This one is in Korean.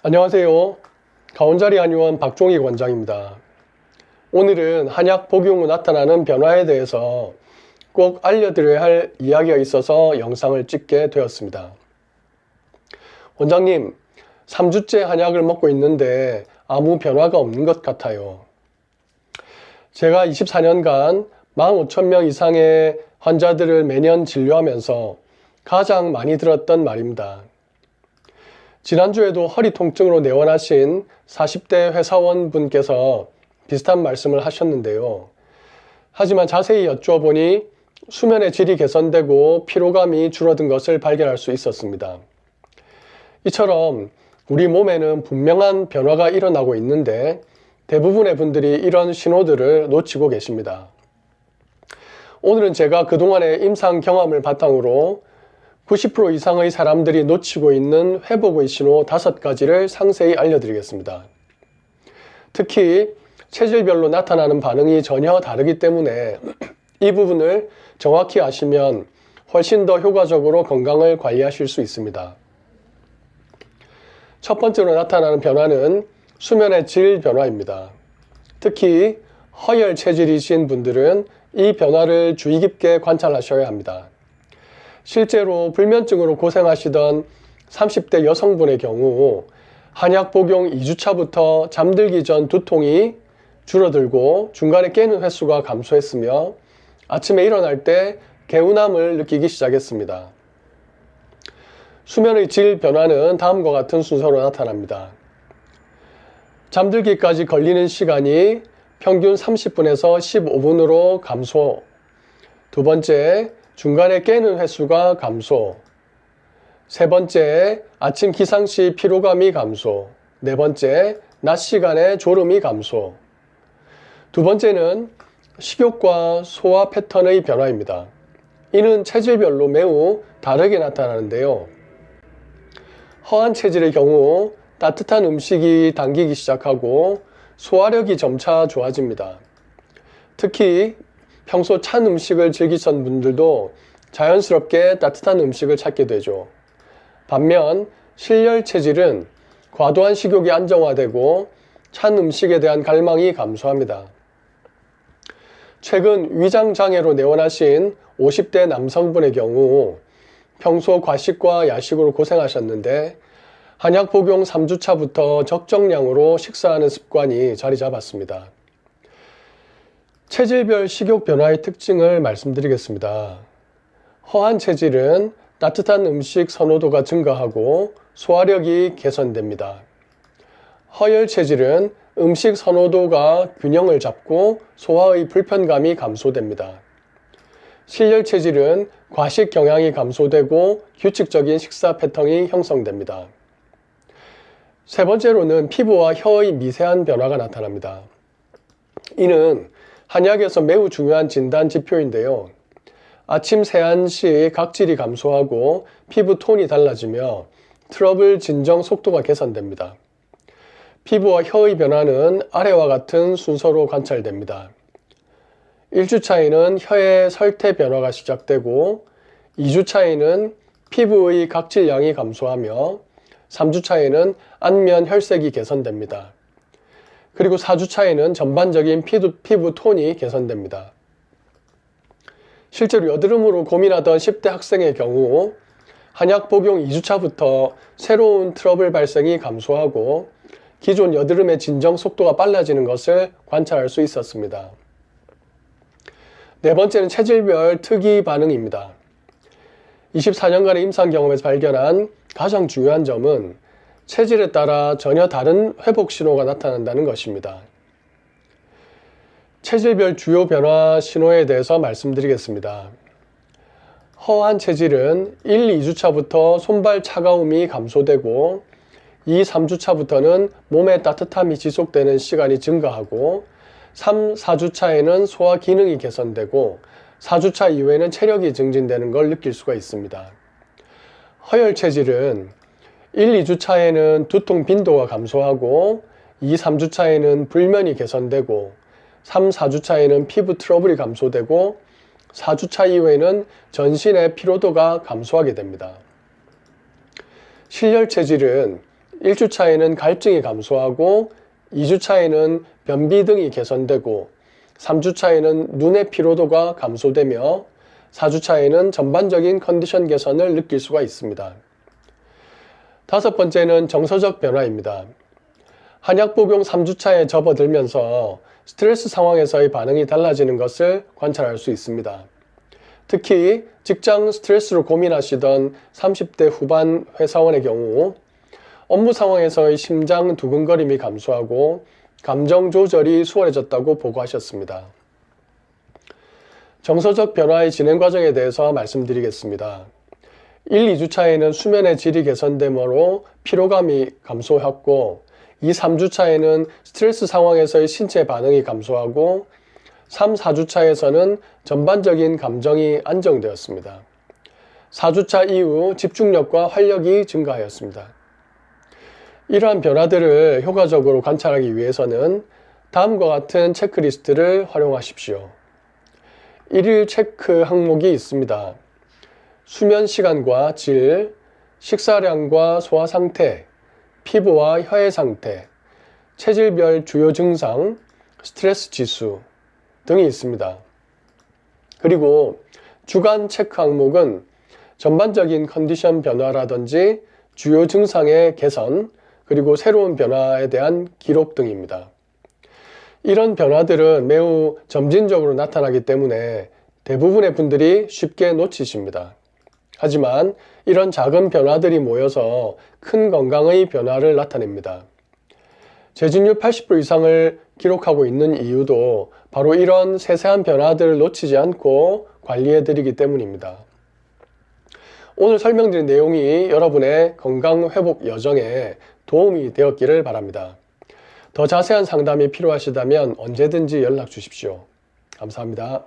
안녕하세요. 가온자리 한의원 박종익 원장입니다. 오늘은 한약 복용 후 나타나는 변화에 대해서 꼭 알려드려야 할 이야기가 있어서 영상을 찍게 되었습니다. 원장님, 3주째 한약을 먹고 있는데 아무 변화가 없는 것 같아요. 제가 24년간 15,000명 이상의 환자들을 매년 진료하면서 가장 많이 들었던 말입니다. 지난주에도 허리 통증으로 내원하신 40대 회사원분께서 비슷한 말씀을 하셨는데요. 하지만 자세히 여쭈어보니 수면의 질이 개선되고 피로감이 줄어든 것을 발견할 수 있었습니다. 이처럼 우리 몸에는 분명한 변화가 일어나고 있는데 대부분의 분들이 이런 신호들을 놓치고 계십니다. 오늘은 제가 그동안의 임상 경험을 바탕으로 90% 이상의 사람들이 놓치고 있는 회복의 신호 5가지를 상세히 알려드리겠습니다. 특히 체질별로 나타나는 반응이 전혀 다르기 때문에 이 부분을 정확히 아시면 훨씬 더 효과적으로 건강을 관리하실 수 있습니다. 첫 번째로 나타나는 변화는 수면의 질 변화입니다. 특히 허열 체질이신 분들은 이 변화를 주의 깊게 관찰하셔야 합니다. 실제로 불면증으로 고생하시던 30대 여성분의 경우 한약 복용 2주차부터 잠들기 전 두통이 줄어들고 중간에 깨는 횟수가 감소했으며 아침에 일어날 때 개운함을 느끼기 시작했습니다. 수면의 질 변화는 다음과 같은 순서로 나타납니다. 잠들기까지 걸리는 시간이 평균 30분에서 15분으로 감소. 두 번째, 중간에 깨는 횟수가 감소. 세 번째, 아침 기상 시 피로감이 감소. 네 번째, 낮 시간에 졸음이 감소. 두 번째는 식욕과 소화 패턴의 변화입니다. 이는 체질별로 매우 다르게 나타나는데요. 허한 체질의 경우 따뜻한 음식이 당기기 시작하고 소화력이 점차 좋아집니다. 특히 평소 찬 음식을 즐기던 분들도 자연스럽게 따뜻한 음식을 찾게 되죠. 반면 실열 체질은 과도한 식욕이 안정화되고 찬 음식에 대한 갈망이 감소합니다. 최근 위장장애로 내원하신 50대 남성분의 경우 평소 과식과 야식으로 고생하셨는데 한약 복용 3주차부터 적정량으로 식사하는 습관이 자리 잡았습니다. 체질별 식욕 변화의 특징을 말씀드리겠습니다. 허한 체질은 따뜻한 음식 선호도가 증가하고 소화력이 개선됩니다. 허열 체질은 음식 선호도가 균형을 잡고 소화의 불편감이 감소됩니다. 실열 체질은 과식 경향이 감소되고 규칙적인 식사 패턴이 형성됩니다. 세 번째로는 피부와 혀의 미세한 변화가 나타납니다. 이는 한약에서 매우 중요한 진단 지표인데요. 아침 세안 시 각질이 감소하고 피부 톤이 달라지며 트러블 진정 속도가 개선됩니다. 피부와 혀의 변화는 아래와 같은 순서로 관찰됩니다. 1주차에는 혀의 설태 변화가 시작되고 2주차에는 피부의 각질량이 감소하며 3주차에는 안면 혈색이 개선됩니다. 그리고 4주차에는 전반적인 피부 톤이 개선됩니다. 실제로 여드름으로 고민하던 10대 학생의 경우 한약 복용 2주차부터 새로운 트러블 발생이 감소하고 기존 여드름의 진정 속도가 빨라지는 것을 관찰할 수 있었습니다. 네 번째는 체질별 특이 반응입니다. 24년간의 임상 경험에서 발견한 가장 중요한 점은 체질에 따라 전혀 다른 회복 신호가 나타난다는 것입니다. 체질별 주요 변화 신호에 대해서 말씀드리겠습니다. 허한 체질은 1, 2주차부터 손발 차가움이 감소되고 2, 3주차부터는 몸의 따뜻함이 지속되는 시간이 증가하고 3, 4주차에는 소화 기능이 개선되고 4주차 이후에는 체력이 증진되는 걸 느낄 수가 있습니다. 허열 체질은 1, 2주차에는 두통 빈도가 감소하고 2, 3주차에는 불면이 개선되고 3, 4주차에는 피부 트러블이 감소되고 4주차 이후에는 전신의 피로도가 감소하게 됩니다. 실열 체질은 1주차에는 갈증이 감소하고 2주차에는 변비 등이 개선되고 3주차에는 눈의 피로도가 감소되며 4주차에는 전반적인 컨디션 개선을 느낄 수가 있습니다. 다섯 번째는 정서적 변화입니다. 한약 복용 3주차에 접어들면서 스트레스 상황에서의 반응이 달라지는 것을 관찰할 수 있습니다. 특히 직장 스트레스로 고민하시던 30대 후반 회사원의 경우 업무 상황에서의 심장 두근거림이 감소하고 감정 조절이 수월해졌다고 보고하셨습니다. 정서적 변화의 진행 과정에 대해서 말씀드리겠습니다. 1, 2주차에는 수면의 질이 개선되므로 피로감이 감소했고 2, 3주차에는 스트레스 상황에서의 신체 반응이 감소하고 3, 4주차에서는 전반적인 감정이 안정되었습니다. 4주차 이후 집중력과 활력이 증가하였습니다. 이러한 변화들을 효과적으로 관찰하기 위해서는 다음과 같은 체크리스트를 활용하십시오. 1일 체크 항목이 있습니다. 수면 시간과 질, 식사량과 소화 상태, 피부와 혀의 상태, 체질별 주요 증상, 스트레스 지수 등이 있습니다. 그리고 주간 체크 항목은 전반적인 컨디션 변화라든지 주요 증상의 개선, 그리고 새로운 변화에 대한 기록 등입니다. 이런 변화들은 매우 점진적으로 나타나기 때문에 대부분의 분들이 쉽게 놓치십니다. 하지만 이런 작은 변화들이 모여서 큰 건강의 변화를 나타냅니다. 재진율 80% 이상을 기록하고 있는 이유도 바로 이런 세세한 변화들을 놓치지 않고 관리해드리기 때문입니다. 오늘 설명드린 내용이 여러분의 건강 회복 여정에 도움이 되었기를 바랍니다. 더 자세한 상담이 필요하시다면 언제든지 연락 주십시오. 감사합니다.